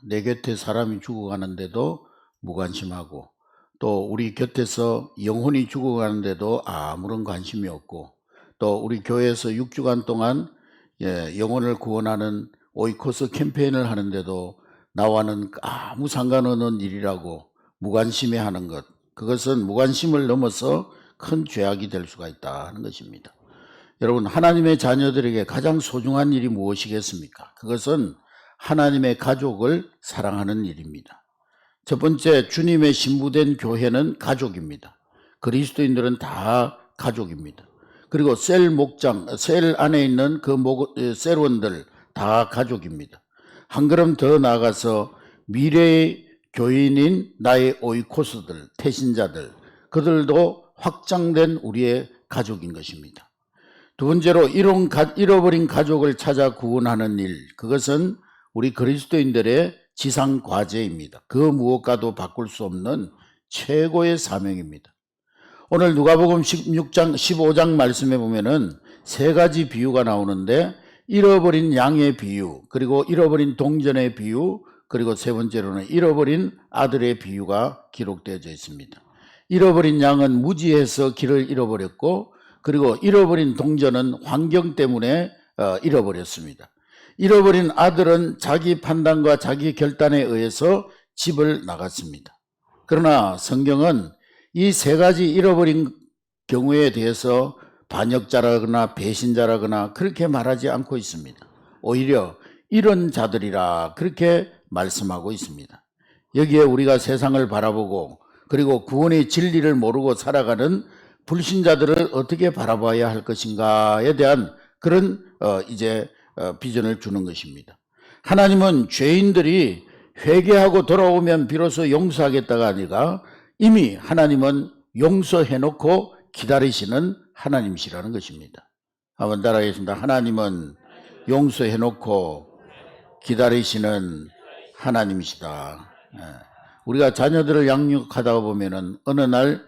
내 곁에 사람이 죽어가는데도 무관심하고, 또 우리 곁에서 영혼이 죽어가는데도 아무런 관심이 없고, 또 우리 교회에서 6주간 동안 영혼을 구원하는 오이코스 캠페인을 하는데도 나와는 아무 상관없는 일이라고 무관심해 하는 것, 그것은 무관심을 넘어서 큰 죄악이 될 수가 있다 하는 것입니다. 여러분, 하나님의 자녀들에게 가장 소중한 일이 무엇이겠습니까? 그것은 하나님의 가족을 사랑하는 일입니다. 첫 번째, 주님의 신부된 교회는 가족입니다. 그리스도인들은 다 가족입니다. 그리고 셀 목장, 셀 안에 있는 그 셀원들 다 가족입니다. 한 걸음 더 나아가서 미래의 교인인 나의 오이코스들, 태신자들, 그들도 확장된 우리의 가족인 것입니다. 두 번째로, 잃어버린 가족을 찾아 구원하는 일, 그것은 우리 그리스도인들의 지상 과제입니다. 그 무엇과도 바꿀 수 없는 최고의 사명입니다. 오늘 누가복음 15장 말씀에 보면은 세 가지 비유가 나오는데, 잃어버린 양의 비유, 그리고 잃어버린 동전의 비유, 그리고 세 번째로는 잃어버린 아들의 비유가 기록되어져 있습니다. 잃어버린 양은 무지해서 길을 잃어버렸고, 그리고 잃어버린 동전은 환경 때문에 잃어버렸습니다. 잃어버린 아들은 자기 판단과 자기 결단에 의해서 집을 나갔습니다. 그러나 성경은 이 세 가지 잃어버린 경우에 대해서 반역자라거나 배신자라거나 그렇게 말하지 않고 있습니다. 오히려 이런 자들이라 그렇게 말씀하고 있습니다. 여기에 우리가 세상을 바라보고, 그리고 구원의 진리를 모르고 살아가는 불신자들을 어떻게 바라봐야 할 것인가에 대한 그런 비전을 주는 것입니다. 하나님은 죄인들이 회개하고 돌아오면 비로소 용서하겠다가 아니라 이미 하나님은 용서해놓고 기다리시는 하나님이시라는 것입니다. 한번 따라하겠습니다. 하나님은 용서해놓고 기다리시는 하나님이시다. 우리가 자녀들을 양육하다 보면은 어느 날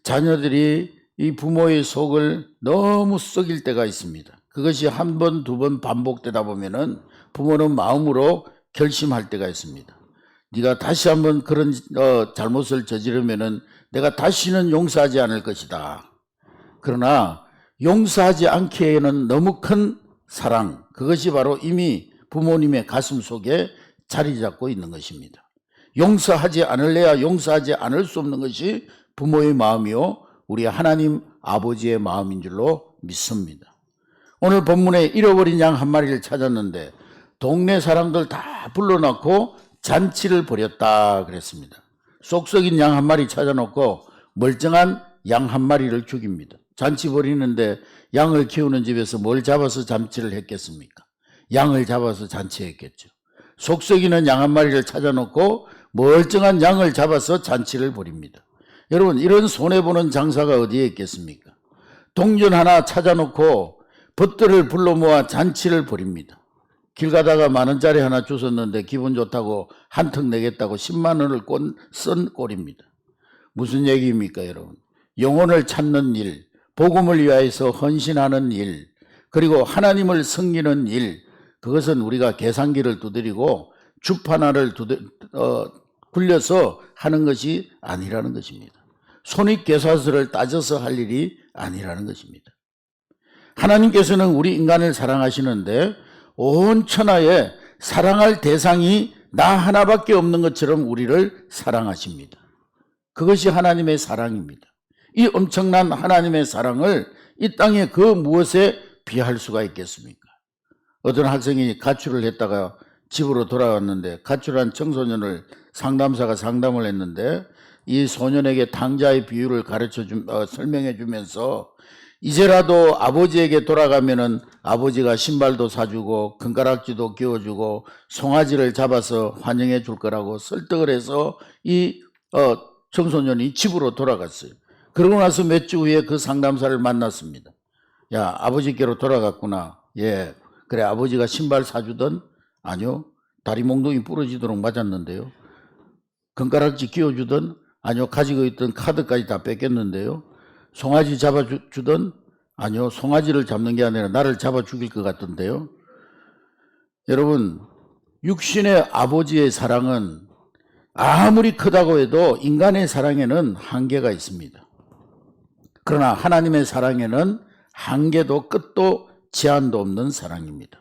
자녀들이 이 부모의 속을 너무 썩일 때가 있습니다. 그것이 한 번, 두 번 반복되다 보면은 부모는 마음으로 결심할 때가 있습니다. 네가 다시 한번 그런 잘못을 저지르면은 내가 다시는 용서하지 않을 것이다. 그러나 용서하지 않기에는 너무 큰 사랑, 그것이 바로 이미 부모님의 가슴 속에 자리 잡고 있는 것입니다. 용서하지 않을래야 용서하지 않을 수 없는 것이 부모의 마음이요, 우리 하나님 아버지의 마음인 줄로 믿습니다. 오늘 본문에 잃어버린 양 한 마리를 찾았는데 동네 사람들 다 불러놓고 잔치를 벌였다 그랬습니다. 속 썩인 양 한 마리 찾아놓고 멀쩡한 양 한 마리를 죽입니다. 잔치 벌이는데 양을 키우는 집에서 뭘 잡아서 잔치를 했겠습니까? 양을 잡아서 잔치했겠죠. 속 썩이는 양 한 마리를 찾아놓고 멀쩡한 양을 잡아서 잔치를 벌입니다. 여러분, 이런 손해보는 장사가 어디에 있겠습니까? 동전 하나 찾아놓고 벗들을 불러 모아 잔치를 벌입니다. 길 가다가 10,000원짜리 하나 주웠는데 기분 좋다고 한턱 내겠다고 10만 원을 쓴 꼴입니다. 무슨 얘기입니까, 여러분? 영혼을 찾는 일, 복음을 위하여서 헌신하는 일, 그리고 하나님을 섬기는 일, 그것은 우리가 계산기를 두드리고 주판화를 굴려서 하는 것이 아니라는 것입니다. 손익계산서를 따져서 할 일이 아니라는 것입니다. 하나님께서는 우리 인간을 사랑하시는데 온 천하에 사랑할 대상이 나 하나밖에 없는 것처럼 우리를 사랑하십니다. 그것이 하나님의 사랑입니다. 이 엄청난 하나님의 사랑을 이 땅에 그 무엇에 비할 수가 있겠습니까? 어떤 학생이 가출을 했다가 집으로 돌아왔는데, 가출한 청소년을 상담사가 상담을 했는데 이 소년에게 탕자의 비유를 설명해 주면서 이제라도 아버지에게 돌아가면은 아버지가 신발도 사주고 금가락지도 끼워주고 송아지를 잡아서 환영해 줄 거라고 설득을 해서 이 청소년이 집으로 돌아갔어요. 그러고 나서 몇 주 후에 그 상담사를 만났습니다. 야, 아버지께로 돌아갔구나. 예, 그래, 아버지가 신발 사주던? 아니요, 다리 몽둥이 부러지도록 맞았는데요. 금가락지 끼워주던? 아니요, 가지고 있던 카드까지 다 뺏겼는데요. 송아지 잡아주던? 아니요, 송아지를 잡는 게 아니라 나를 잡아 죽일 것 같던데요. 여러분, 육신의 아버지의 사랑은 아무리 크다고 해도 인간의 사랑에는 한계가 있습니다. 그러나 하나님의 사랑에는 한계도 끝도 제한도 없는 사랑입니다.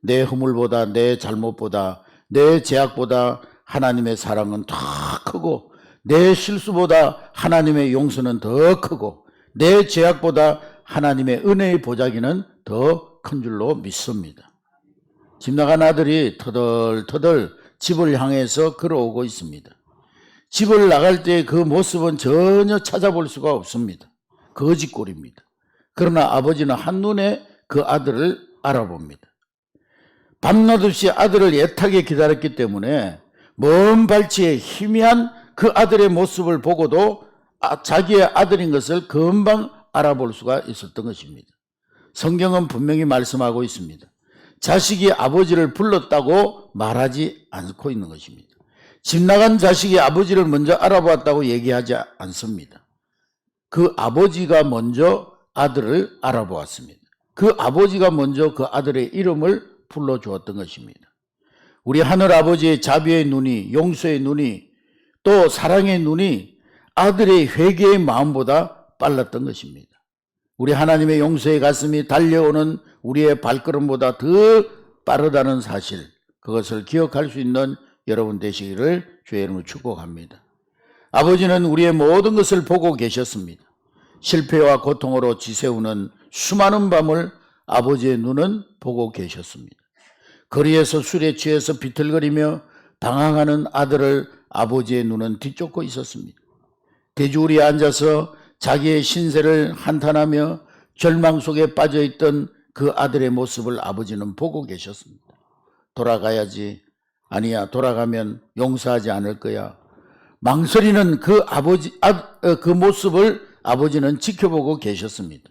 내 허물보다, 내 잘못보다, 내 죄악보다 하나님의 사랑은 더 크고, 내 실수보다 하나님의 용서는 더 크고, 내 죄악보다 하나님의 은혜의 보자기는 더 큰 줄로 믿습니다. 집 나간 아들이 터덜터덜 집을 향해서 걸어오고 있습니다. 집을 나갈 때 그 모습은 전혀 찾아볼 수가 없습니다. 거짓골입니다. 그러나 아버지는 한눈에 그 아들을 알아봅니다. 밤낮없이 아들을 애타게 기다렸기 때문에 먼 발치에 희미한 그 아들의 모습을 보고도 자기의 아들인 것을 금방 알아볼 수가 있었던 것입니다. 성경은 분명히 말씀하고 있습니다. 자식이 아버지를 불렀다고 말하지 않고 있는 것입니다. 집 나간 자식이 아버지를 먼저 알아보았다고 얘기하지 않습니다. 그 아버지가 먼저 아들을 알아보았습니다. 그 아버지가 먼저 그 아들의 이름을 불러주었던 것입니다. 우리 하늘 아버지의 자비의 눈이, 용서의 눈이, 또 사랑의 눈이 아들의 회개의 마음보다 빨랐던 것입니다. 우리 하나님의 용서의 가슴이 달려오는 우리의 발걸음보다 더 빠르다는 사실, 그것을 기억할 수 있는 여러분 되시기를 주의 이름으로 축복합니다. 아버지는 우리의 모든 것을 보고 계셨습니다. 실패와 고통으로 지새우는 수많은 밤을 아버지의 눈은 보고 계셨습니다. 거리에서 술에 취해서 비틀거리며 방황하는 아들을 아버지의 눈은 뒤쫓고 있었습니다. 돼지우리에 앉아서 자기의 신세를 한탄하며 절망 속에 빠져있던 그 아들의 모습을 아버지는 보고 계셨습니다. 돌아가야지. 아니야, 돌아가면 용서하지 않을 거야. 망설이는 그 모습을 아버지는 지켜보고 계셨습니다.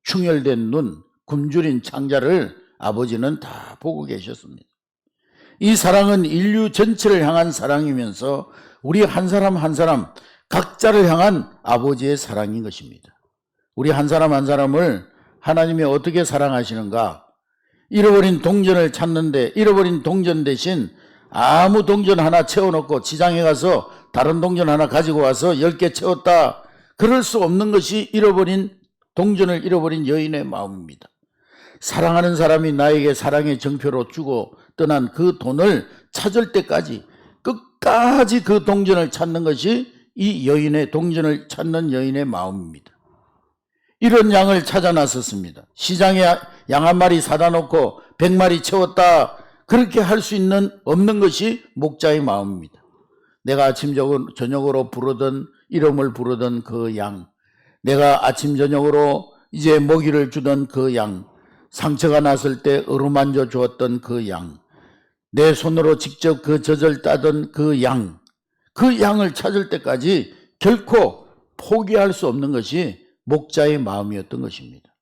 충혈된 눈, 굶주린 창자를 아버지는 다 보고 계셨습니다. 이 사랑은 인류 전체를 향한 사랑이면서 우리 한 사람 한 사람 각자를 향한 아버지의 사랑인 것입니다. 우리 한 사람 한 사람을 하나님이 어떻게 사랑하시는가? 잃어버린 동전을 찾는데 잃어버린 동전 대신 아무 동전 하나 채워놓고 지장에 가서 다른 동전 하나 가지고 와서 10개 채웠다. 그럴 수 없는 것이 동전을 잃어버린 여인의 마음입니다. 사랑하는 사람이 나에게 사랑의 정표로 주고 떠난 그 돈을 찾을 때까지 끝까지 그 동전을 찾는 것이 이 여인의 동전을 찾는 여인의 마음입니다. 이런 양을 찾아 나섰습니다. 시장에 양 한 마리 사다 놓고 100마리 채웠다. 그렇게 할 수 없는 것이 목자의 마음입니다. 내가 아침 저녁으로 이름을 부르던 그 양, 내가 아침 저녁으로 이제 먹이를 주던 그 양, 상처가 났을 때 어루만져 주었던 그 양, 내 손으로 직접 그 젖을 따던 그 양을 찾을 때까지 결코 포기할 수 없는 것이 목자의 마음이었던 것입니다.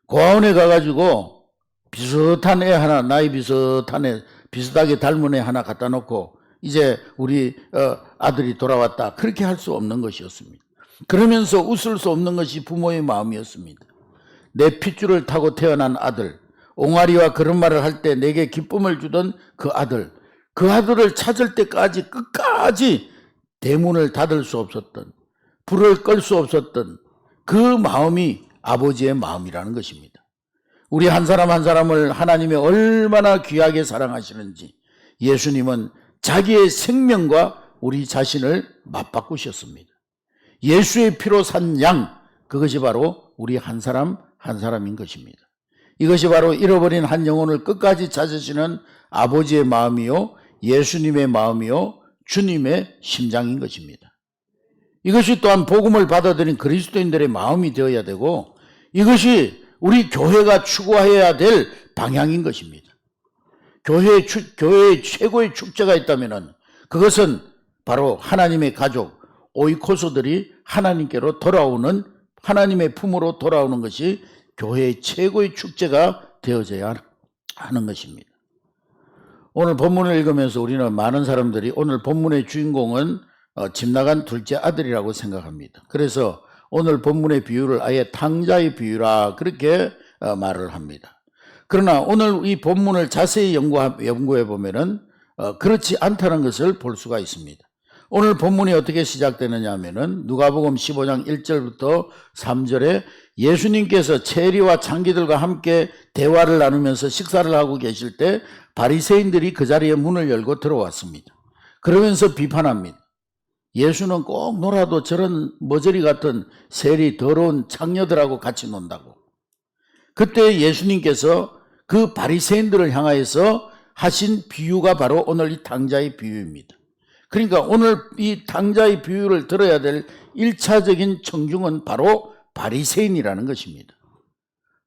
고아원에 가가지고 비슷한 애 하나, 나이 비슷한 애, 비슷하게 닮은 애 하나 갖다 놓고 이제 우리 아들이 돌아왔다. 그렇게 할 수 없는 것이었습니다. 그러면서 웃을 수 없는 것이 부모의 마음이었습니다. 내 핏줄을 타고 태어난 아들, 옹알이와 그런 말을 할 때 내게 기쁨을 주던 그 아들을 찾을 때까지 끝까지 대문을 닫을 수 없었던, 불을 끌 수 없었던 그 마음이 아버지의 마음이라는 것입니다. 우리 한 사람 한 사람을 하나님이 얼마나 귀하게 사랑하시는지 예수님은 자기의 생명과 우리 자신을 맞바꾸셨습니다. 예수의 피로 산 양, 그것이 바로 우리 한 사람 한 사람인 것입니다. 이것이 바로 잃어버린 한 영혼을 끝까지 찾으시는 아버지의 마음이요, 예수님의 마음이요, 주님의 심장인 것입니다. 이것이 또한 복음을 받아들인 그리스도인들의 마음이 되어야 되고, 이것이 우리 교회가 추구해야 될 방향인 것입니다. 교회의 최고의 축제가 있다면 그것은 바로 하나님의 가족, 오이코스들이 하나님께로 돌아오는, 하나님의 품으로 돌아오는 것이 교회의 최고의 축제가 되어져야 하는 것입니다. 오늘 본문을 읽으면서 우리는 많은 사람들이 오늘 본문의 주인공은 집 나간 둘째 아들이라고 생각합니다. 그래서 오늘 본문의 비유를 아예 탕자의 비유라 그렇게 말을 합니다. 그러나 오늘 이 본문을 자세히 연구해 보면은 그렇지 않다는 것을 볼 수가 있습니다. 오늘 본문이 어떻게 시작되느냐 하면은 누가복음 15장 1절부터 3절에 예수님께서 체리와 창기들과 함께 대화를 나누면서 식사를 하고 계실 때 바리새인들이 그 자리에 문을 열고 들어왔습니다. 그러면서 비판합니다. 예수는 꼭 놀아도 저런 머저리 같은 세리 더러운 창녀들하고 같이 논다고. 그때 예수님께서 그 바리새인들을 향하여서 하신 비유가 바로 오늘 이 탕자의 비유입니다. 그러니까 오늘 이 탕자의 비유를 들어야 될 1차적인 청중은 바로 바리새인이라는 것입니다.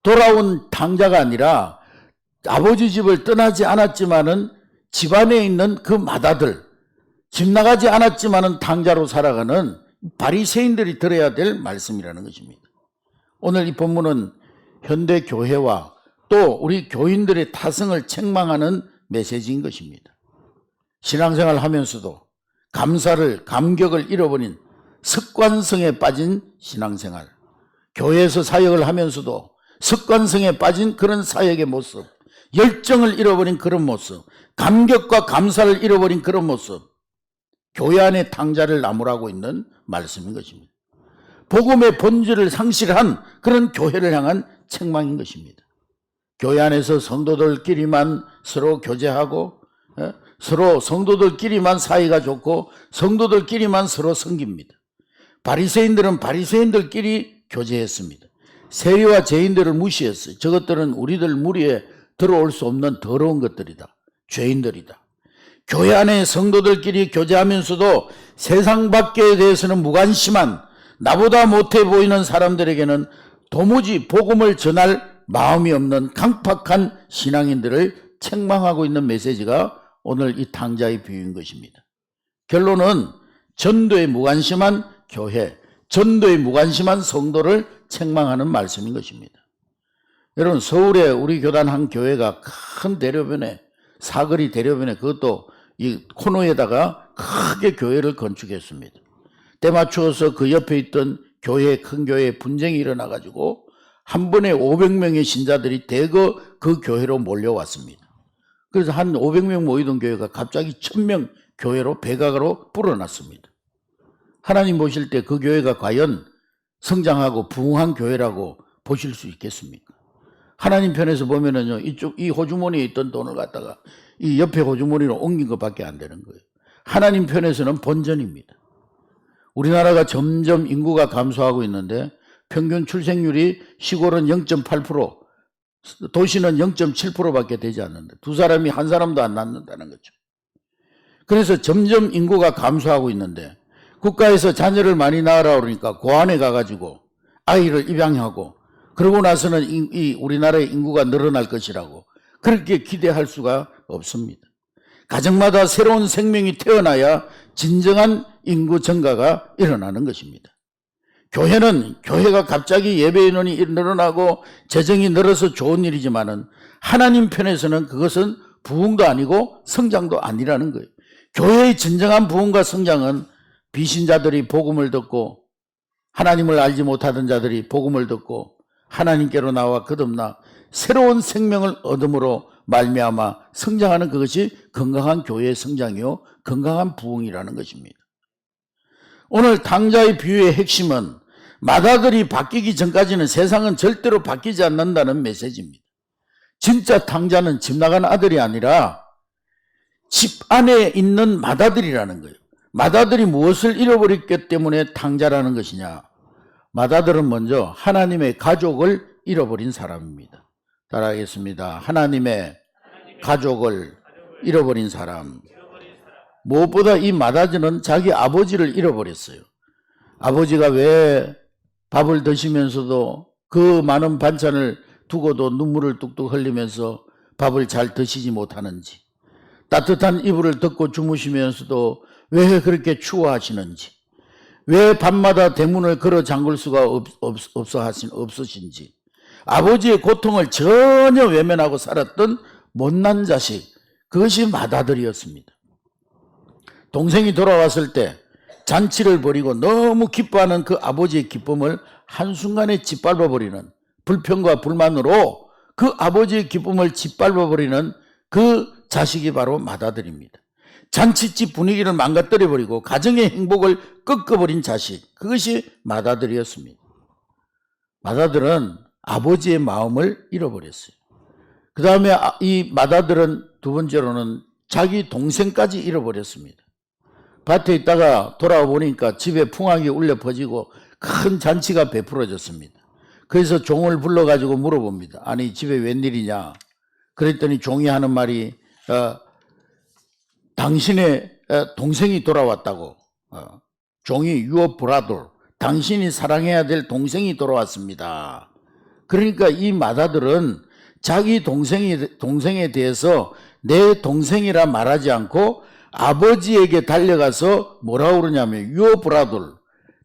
돌아온 탕자가 아니라 아버지 집을 떠나지 않았지만은 집안에 있는 그 마다들, 집 나가지 않았지만은 탕자로 살아가는 바리새인들이 들어야 될 말씀이라는 것입니다. 오늘 이 본문은 현대 교회와 또 우리 교인들의 타성을 책망하는 메시지인 것입니다. 신앙생활 하면서도 감격을 잃어버린 습관성에 빠진 신앙생활, 교회에서 사역을 하면서도 습관성에 빠진 그런 사역의 모습, 열정을 잃어버린 그런 모습, 감격과 감사를 잃어버린 그런 모습, 교회 안에 탕자를 나무라고 있는 말씀인 것입니다. 복음의 본질을 상실한 그런 교회를 향한 책망인 것입니다. 교회 안에서 성도들끼리만 서로 교제하고 서로 성도들끼리만 사이가 좋고 성도들끼리만 서로 섬깁니다. 바리새인들은 바리새인들끼리 교제했습니다. 세리와 죄인들을 무시했어요. 저것들은 우리들 무리에 들어올 수 없는 더러운 것들이다. 죄인들이다. 교회 안에 성도들끼리 교제하면서도 세상 밖에 대해서는 무관심한 나보다 못해 보이는 사람들에게는 도무지 복음을 전할 마음이 없는 강팍한 신앙인들을 책망하고 있는 메시지가 오늘 이 탕자의 비유인 것입니다. 결론은 전도에 무관심한 교회, 전도에 무관심한 성도를 책망하는 말씀인 것입니다. 여러분, 서울에 우리 교단 한 교회가 큰 대로변에, 사거리 대로변에 그것도 이 코너에다가 크게 교회를 건축했습니다. 때 맞추어서 그 옆에 있던 교회, 큰 교회에 분쟁이 일어나가지고 한 번에 500명의 신자들이 대거 그 교회로 몰려왔습니다. 그래서 한 500명 모이던 교회가 갑자기 1000명 교회로 백악으로 불어났습니다. 하나님 보실 때 그 교회가 과연 성장하고 부흥한 교회라고 보실 수 있겠습니까? 하나님 편에서 보면은요, 이 호주머니에 있던 돈을 갖다가 이 옆에 호주머니로 옮긴 것밖에 안 되는 거예요. 하나님 편에서는 본전입니다. 우리나라가 점점 인구가 감소하고 있는데 평균 출생률이 시골은 0.8%, 도시는 0.7%밖에 되지 않는다. 두 사람이 한 사람도 안 낳는다는 거죠. 그래서 점점 인구가 감소하고 있는데 국가에서 자녀를 많이 낳으라 그러니까 고안에 가가지고 아이를 입양하고 그러고 나서는 이 우리나라의 인구가 늘어날 것이라고 그렇게 기대할 수가 없습니다. 가정마다 새로운 생명이 태어나야 진정한 인구 증가가 일어나는 것입니다. 교회가 갑자기 예배 인원이 늘어나고 재정이 늘어서 좋은 일이지만은 하나님 편에서는 그것은 부흥도 아니고 성장도 아니라는 거예요. 교회의 진정한 부흥과 성장은 비신자들이 복음을 듣고 하나님을 알지 못하던 자들이 복음을 듣고 하나님께로 나와 거듭나 새로운 생명을 얻음으로 말미암아 성장하는 그것이 건강한 교회의 성장이요 건강한 부흥이라는 것입니다. 오늘 탕자의 비유의 핵심은 마다들이 바뀌기 전까지는 세상은 절대로 바뀌지 않는다는 메시지입니다. 진짜 탕자는 집 나간 아들이 아니라 집 안에 있는 마다들이라는 거예요. 마다들이 무엇을 잃어버렸기 때문에 탕자라는 것이냐? 마다들은 먼저 하나님의 가족을 잃어버린 사람입니다. 따라하겠습니다. 하나님의 가족을 잃어버린 사람. 무엇보다 이 마다들은 자기 아버지를 잃어버렸어요. 아버지가 왜 밥을 드시면서도 그 많은 반찬을 두고도 눈물을 뚝뚝 흘리면서 밥을 잘 드시지 못하는지, 따뜻한 이불을 덮고 주무시면서도 왜 그렇게 추워하시는지, 왜 밤마다 대문을 걸어 잠글 수가 없으신지, 아버지의 고통을 전혀 외면하고 살았던 못난 자식, 그것이 마다들이었습니다. 동생이 돌아왔을 때 잔치를 벌이고 너무 기뻐하는 그 아버지의 기쁨을 한순간에 짓밟아버리는 불평과 불만으로 그 아버지의 기쁨을 짓밟아버리는 그 자식이 바로 맏아들입니다. 잔치집 분위기를 망가뜨려버리고 가정의 행복을 꺾어버린 자식, 그것이 맏아들이었습니다. 맏아들은 아버지의 마음을 잃어버렸어요. 그 다음에 이 맏아들은 두 번째로는 자기 동생까지 잃어버렸습니다. 밭에 있다가 돌아와 보니까 집에 풍악이 울려 퍼지고 큰 잔치가 베풀어졌습니다. 그래서 종을 불러가지고 물어봅니다. 아니 집에 웬일이냐? 그랬더니 종이 하는 말이 당신의 동생이 돌아왔다고. 종이 your brother, 당신이 사랑해야 될 동생이 돌아왔습니다. 그러니까 이 맏아들은 자기 동생에 대해서 내 동생이라 말하지 않고 아버지에게 달려가서 뭐라고 그러냐면 your brother,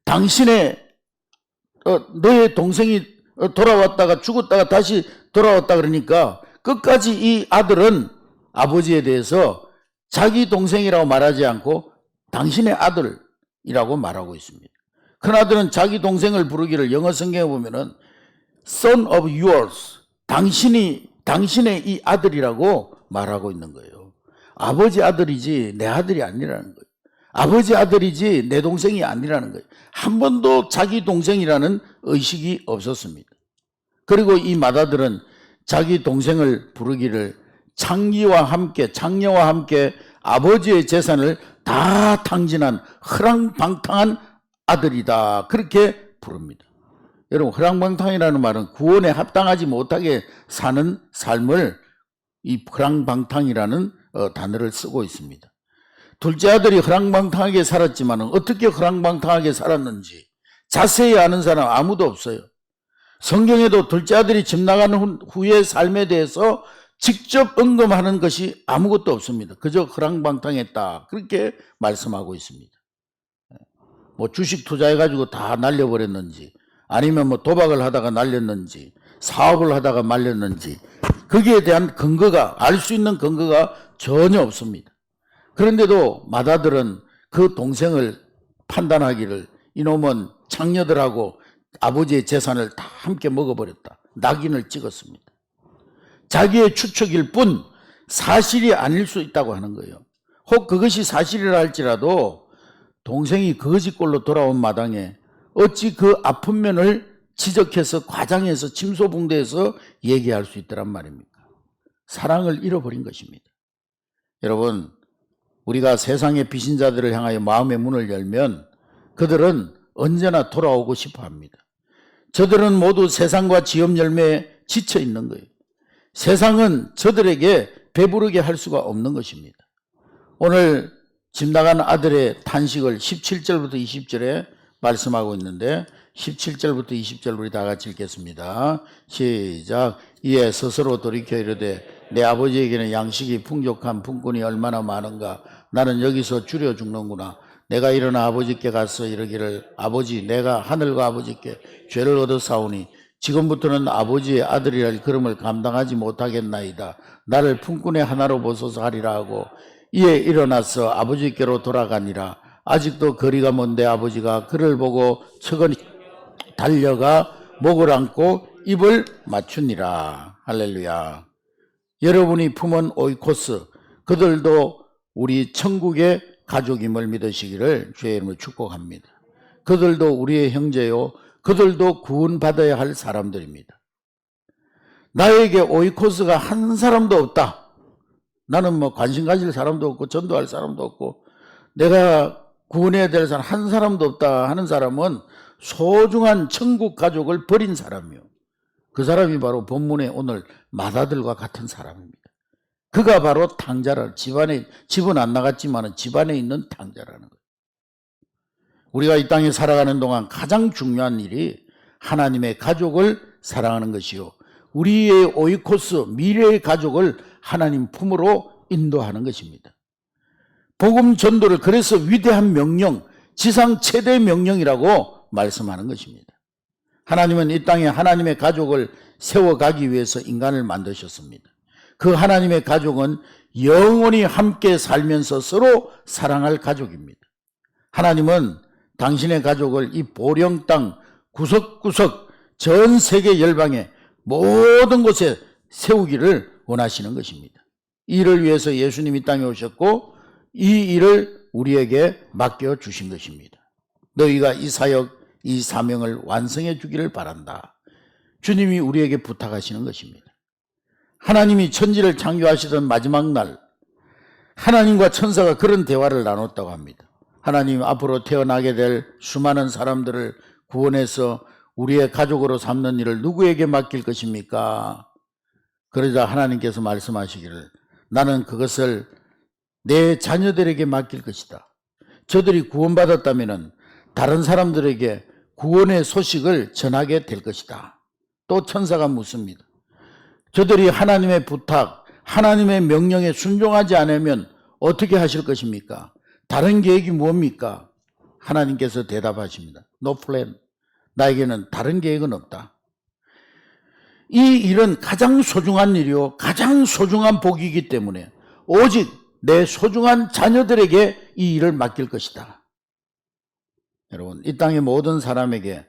당신의 너의 동생이 돌아왔다가 죽었다가 다시 돌아왔다 그러니까 끝까지 이 아들은 아버지에 대해서 자기 동생이라고 말하지 않고 당신의 아들이라고 말하고 있습니다. 큰 아들은 자기 동생을 부르기를 영어 성경에 보면은 son of yours, 당신의 이 아들이라고 말하고 있는 거예요. 아버지 아들이지 내 아들이 아니라는 거예요. 아버지 아들이지 내 동생이 아니라는 거예요. 한 번도 자기 동생이라는 의식이 없었습니다. 그리고 이 맏아들은 자기 동생을 부르기를 장녀와 함께 아버지의 재산을 다 탕진한 허랑방탕한 아들이다, 그렇게 부릅니다. 여러분, 허랑방탕이라는 말은 구원에 합당하지 못하게 사는 삶을 이 허랑방탕이라는 단어를 쓰고 있습니다. 둘째 아들이 허랑방탕하게 살았지만 어떻게 허랑방탕하게 살았는지 자세히 아는 사람 아무도 없어요. 성경에도 둘째 아들이 집 나가는 후의 삶에 대해서 직접 언급하는 것이 아무것도 없습니다. 그저 허랑방탕했다, 그렇게 말씀하고 있습니다. 뭐 주식 투자해가지고 다 날려버렸는지, 아니면 뭐 도박을 하다가 날렸는지, 사업을 하다가 말렸는지, 거기에 대한 근거가, 알 수 있는 근거가 전혀 없습니다. 그런데도 맏아들은 그 동생을 판단하기를 이놈은 장녀들하고 아버지의 재산을 다 함께 먹어버렸다, 낙인을 찍었습니다. 자기의 추측일 뿐 사실이 아닐 수 있다고 하는 거예요. 혹 그것이 사실이라 할지라도 동생이 거짓골로 돌아온 마당에 어찌 그 아픈 면을 지적해서 과장해서 침소봉대해서 얘기할 수 있더란 말입니까? 사랑을 잃어버린 것입니다. 여러분, 우리가 세상의 비신자들을 향하여 마음의 문을 열면 그들은 언제나 돌아오고 싶어 합니다. 저들은 모두 세상과 지업 열매에 지쳐 있는 거예요. 세상은 저들에게 배부르게 할 수가 없는 것입니다. 오늘 집 나간 아들의 탄식을 17절부터 20절에 말씀하고 있는데 17절부터 20절 우리 다 같이 읽겠습니다. 시작. 이에 스스로 돌이켜 이르되 내 아버지에게는 양식이 풍족한 품꾼이 얼마나 많은가. 나는 여기서 줄여 죽는구나. 내가 일어나 아버지께 가서 이르기를 아버지, 내가 하늘과 아버지께 죄를 얻어 사오니 지금부터는 아버지의 아들이라 그름을 감당하지 못하겠나이다. 나를 품꾼의 하나로 보소서 하리라 하고 이에 일어나서 아버지께로 돌아가니라. 아직도 거리가 먼데 아버지가 그를 보고 척은 달려가 목을 안고 입을 맞추니라. 할렐루야. 여러분이 품은 오이코스, 그들도 우리 천국의 가족임을 믿으시기를 주의 이름으로 축복합니다. 그들도 우리의 형제요, 그들도 구원받아야 할 사람들입니다. 나에게 오이코스가 한 사람도 없다, 나는 뭐 관심 가질 사람도 없고 전도할 사람도 없고 내가 구원해야 될 사람 한 사람도 없다 하는 사람은 소중한 천국 가족을 버린 사람이요, 그 사람이 바로 본문에 오늘 맏아들과 같은 사람입니다. 그가 바로 탕자라. 집은 안 나갔지만 집안에 있는 탕자라는 거예요. 우리가 이 땅에 살아가는 동안 가장 중요한 일이 하나님의 가족을 사랑하는 것이요, 우리의 오이코스, 미래의 가족을 하나님 품으로 인도하는 것입니다. 복음 전도를 그래서 위대한 명령, 지상 최대 명령이라고 말씀하는 것입니다. 하나님은 이 땅에 하나님의 가족을 세워가기 위해서 인간을 만드셨습니다. 그 하나님의 가족은 영원히 함께 살면서 서로 사랑할 가족입니다. 하나님은 당신의 가족을 이 보령 땅 구석구석 전 세계 열방의 모든 곳에 세우기를 원하시는 것입니다. 이 일을 위해서 예수님이 땅에 오셨고 이 일을 우리에게 맡겨주신 것입니다. 너희가 이 사역, 이 사명을 완성해 주기를 바란다. 주님이 우리에게 부탁하시는 것입니다. 하나님이 천지를 창조하시던 마지막 날 하나님과 천사가 그런 대화를 나눴다고 합니다. 하나님, 앞으로 태어나게 될 수많은 사람들을 구원해서 우리의 가족으로 삼는 일을 누구에게 맡길 것입니까? 그러자 하나님께서 말씀하시기를 나는 그것을 내 자녀들에게 맡길 것이다. 저들이 구원받았다면 다른 사람들에게 구원의 소식을 전하게 될 것이다. 또 천사가 묻습니다. 저들이 하나님의 부탁, 하나님의 명령에 순종하지 않으면 어떻게 하실 것입니까? 다른 계획이 뭡니까? 하나님께서 대답하십니다. No plan. 나에게는 다른 계획은 없다. 이 일은 가장 소중한 일이요, 가장 소중한 복이기 때문에 오직 내 소중한 자녀들에게 이 일을 맡길 것이다. 여러분, 이 땅의 모든 사람에게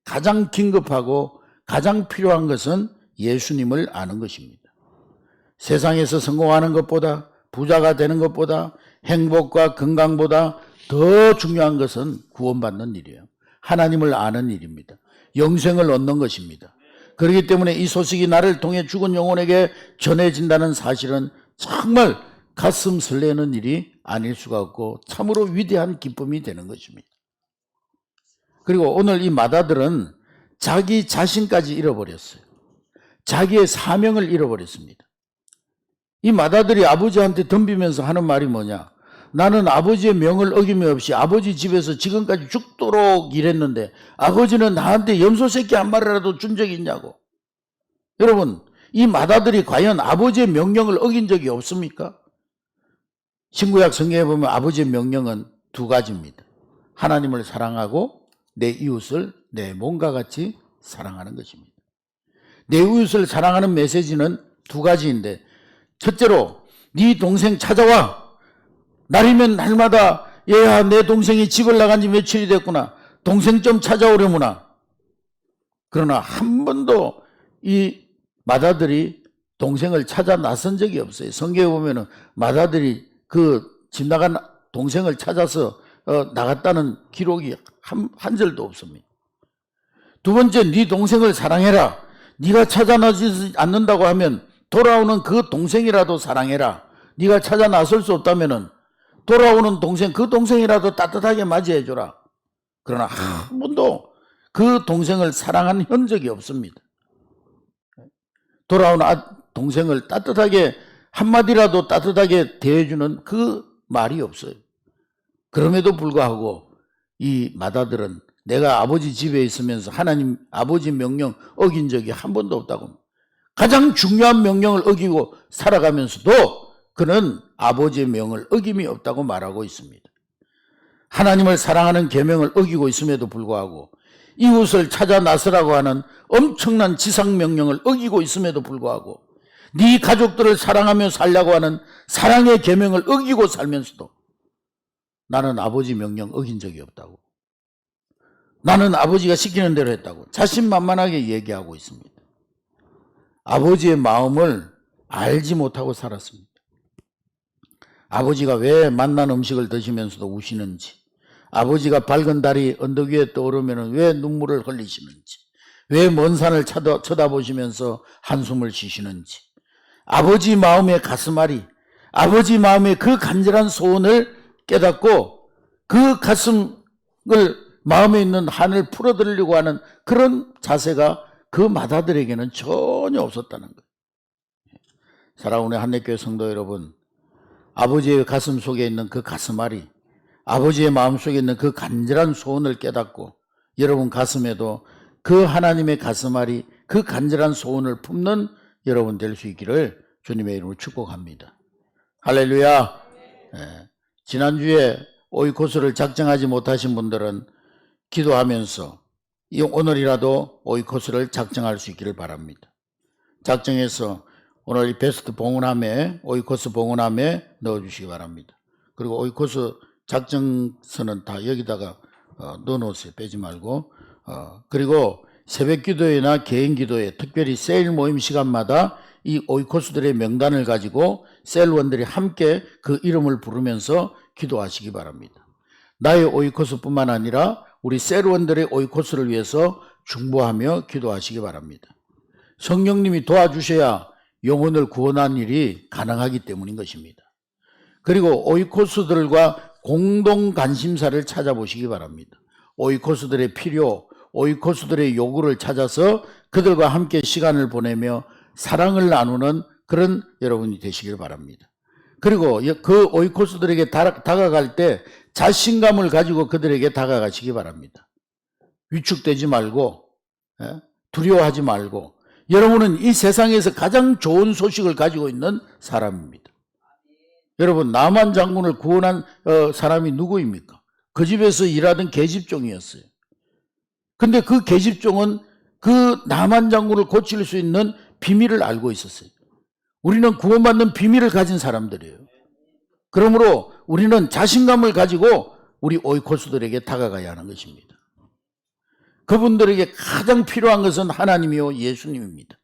가장 긴급하고 가장 필요한 것은 예수님을 아는 것입니다. 세상에서 성공하는 것보다, 부자가 되는 것보다, 행복과 건강보다 더 중요한 것은 구원받는 일이에요. 하나님을 아는 일입니다. 영생을 얻는 것입니다. 그렇기 때문에 이 소식이 나를 통해 죽은 영혼에게 전해진다는 사실은 정말 가슴 설레는 일이 아닐 수가 없고 참으로 위대한 기쁨이 되는 것입니다. 그리고 오늘 이 마다들은 자기 자신까지 잃어버렸어요. 자기의 사명을 잃어버렸습니다. 이 마다들이 아버지한테 덤비면서 하는 말이 뭐냐? 나는 아버지의 명을 어김이 없이 아버지 집에서 지금까지 죽도록 일했는데 아버지는 나한테 염소 새끼 한 마리라도 준 적이 있냐고. 여러분, 이 마다들이 과연 아버지의 명령을 어긴 적이 없습니까? 신구약 성경에 보면 아버지의 명령은 두 가지입니다. 하나님을 사랑하고 내 이웃을 내 몸과 같이 사랑하는 것입니다. 내 이웃을 사랑하는 메시지는 두 가지인데, 첫째로 네 동생 찾아와. 날이면 날마다 얘야, 내 동생이 집을 나간 지 며칠이 됐구나. 동생 좀 찾아오려무나. 그러나 한 번도 이 마다들이 동생을 찾아 나선 적이 없어요. 성경에 보면은 마다들이 그 집 나간 동생을 찾아서 나갔다는 기록이 한 절도 없습니다. 두 번째, 네 동생을 사랑해라. 네가 찾아 나지 않는다고 하면 돌아오는 그 동생이라도 사랑해라. 네가 찾아 나설 수 없다면은 돌아오는 동생, 그 동생이라도 따뜻하게 맞이해줘라. 그러나 한 번도 그 동생을 사랑한 흔적이 없습니다. 돌아오는 동생을 따뜻하게, 한마디라도 따뜻하게 대해주는 그 말이 없어요. 그럼에도 불구하고 이 마다들은 내가 아버지 집에 있으면서 하나님 아버지 명령 어긴 적이 한 번도 없다고. 가장 중요한 명령을 어기고 살아가면서도 그는 아버지의 명을 어김이 없다고 말하고 있습니다. 하나님을 사랑하는 계명을 어기고 있음에도 불구하고 이웃을 찾아 나서라고 하는 엄청난 지상명령을 어기고 있음에도 불구하고 네 가족들을 사랑하며 살려고 하는 사랑의 계명을 어기고 살면서도 나는 아버지 명령 어긴 적이 없다고. 나는 아버지가 시키는 대로 했다고 자신만만하게 얘기하고 있습니다. 아버지의 마음을 알지 못하고 살았습니다. 아버지가 왜 맛난 음식을 드시면서도 우시는지, 아버지가 밝은 달이 언덕 위에 떠오르면 왜 눈물을 흘리시는지, 왜 먼 산을 쳐다보시면서 한숨을 쉬시는지, 아버지 마음의 가슴앓이, 아버지 마음의 그 간절한 소원을 깨닫고 그 가슴을, 마음에 있는 한을 풀어드리려고 하는 그런 자세가 그 마다들에게는 전혀 없었다는 거예요. 사랑하는 한례교회 성도 여러분, 아버지의 가슴 속에 있는 그 가슴앓이, 아버지의 마음 속에 있는 그 간절한 소원을 깨닫고 여러분 가슴에도 그 하나님의 가슴앓이, 그 간절한 소원을 품는 여러분 될 수 있기를 주님의 이름으로 축복합니다. 할렐루야. 지난주에 오이코스를 작정하지 못하신 분들은 기도하면서 오늘이라도 오이코스를 작정할 수 있기를 바랍니다. 작정해서 오늘 이 베스트 봉헌함에, 오이코스 봉헌함에 넣어주시기 바랍니다. 그리고 오이코스 작정서는 다 여기다가 넣어놓으세요. 빼지 말고. 그리고 새벽 기도회나 개인 기도회, 특별히 세일 모임 시간마다 이 오이코스들의 명단을 가지고 셀원들이 함께 그 이름을 부르면서 기도하시기 바랍니다. 나의 오이코스뿐만 아니라 우리 셀원들의 오이코스를 위해서 중보하며 기도하시기 바랍니다. 성령님이 도와주셔야 영혼을 구원하는 일이 가능하기 때문인 것입니다. 그리고 오이코스들과 공동 관심사를 찾아보시기 바랍니다. 오이코스들의 필요, 오이코스들의 요구를 찾아서 그들과 함께 시간을 보내며 사랑을 나누는 그런 여러분이 되시길 바랍니다. 그리고 그 오이코스들에게 다가갈 때 자신감을 가지고 그들에게 다가가시기 바랍니다. 위축되지 말고 두려워하지 말고, 여러분은 이 세상에서 가장 좋은 소식을 가지고 있는 사람입니다. 여러분, 나만 장군을 구원한 사람이 누구입니까? 그 집에서 일하던 계집종이었어요. 근데 그 계집종은 그 나만 장군을 고칠 수 있는 비밀을 알고 있었어요. 우리는 구원받는 비밀을 가진 사람들이에요. 그러므로 우리는 자신감을 가지고 우리 오이코스들에게 다가가야 하는 것입니다. 그분들에게 가장 필요한 것은 하나님이요 예수님입니다.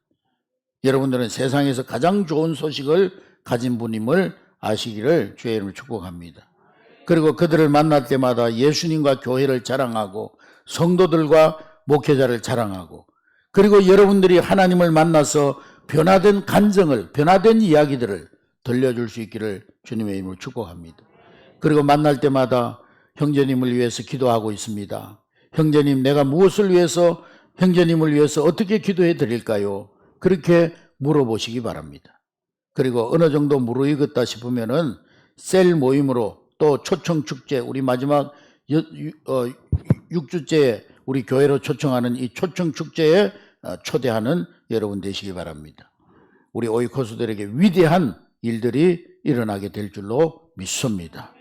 여러분들은 세상에서 가장 좋은 소식을 가진 분임을 아시기를 주의 이름으로 축복합니다. 그리고 그들을 만날 때마다 예수님과 교회를 자랑하고 성도들과 목회자를 자랑하고, 그리고 여러분들이 하나님을 만나서 변화된 감정을, 변화된 이야기들을 들려줄 수 있기를 주님의 이름으로 축복합니다. 그리고 만날 때마다 형제님을 위해서 기도하고 있습니다. 형제님, 내가 무엇을 위해서, 형제님을 위해서 어떻게 기도해 드릴까요? 그렇게 물어보시기 바랍니다. 그리고 어느 정도 무르익었다 싶으면은 셀 모임으로, 또 초청 축제, 우리 마지막 6주째에 우리 교회로 초청하는 이 초청 축제에 초대하는 여러분 되시기 바랍니다. 우리 오이코스들에게 위대한 일들이 일어나게 될 줄로 믿습니다.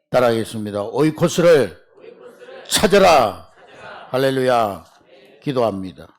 따라하겠습니다. 오이코스를 찾아라. 할렐루야. 기도합니다.